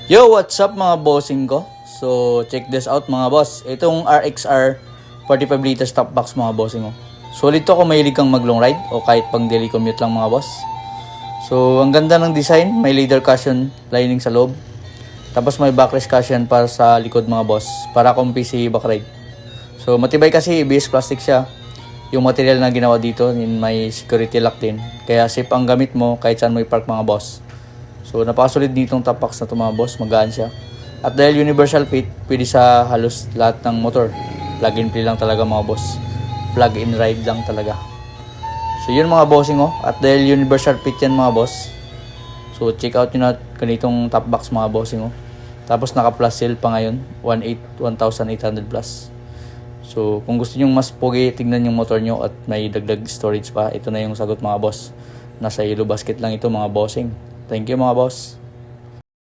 Yo, what's up mga bossing ko? So, check this out mga boss. Itong RXR 45 liters top box mga bossing ko. Solid to kung mahilig kang mag long ride o kahit pang daily commute lang mga boss. So, ang ganda ng design. May leather cushion lining sa loob. Tapos may backrest cushion para sa likod mga boss. Para kung PC back ride. So, matibay kasi ABS plastic siya. Yung material na ginawa dito, may security lock din. Kaya safe ang gamit mo kahit saan mo i-park mga boss. So, napakasolid ditong top box na ito mga boss. Magaan siya. At dahil universal fit, pwede sa halos lahat ng motor. Plug and play lang talaga mga boss. Plug and ride lang talaga. So, yun mga bossing oh. At dahil universal fit yan mga boss. So, check out nyo na ganitong top box mga bossing oh. Tapos naka-plus sale pa ngayon. 1,800 plus. So, kung gusto nyo mas pogi, tignan yung motor nyo at may dagdag storage pa. Ito na yung sagot mga boss. Nasa yellow basket lang ito mga bossing. Thank you mga boss.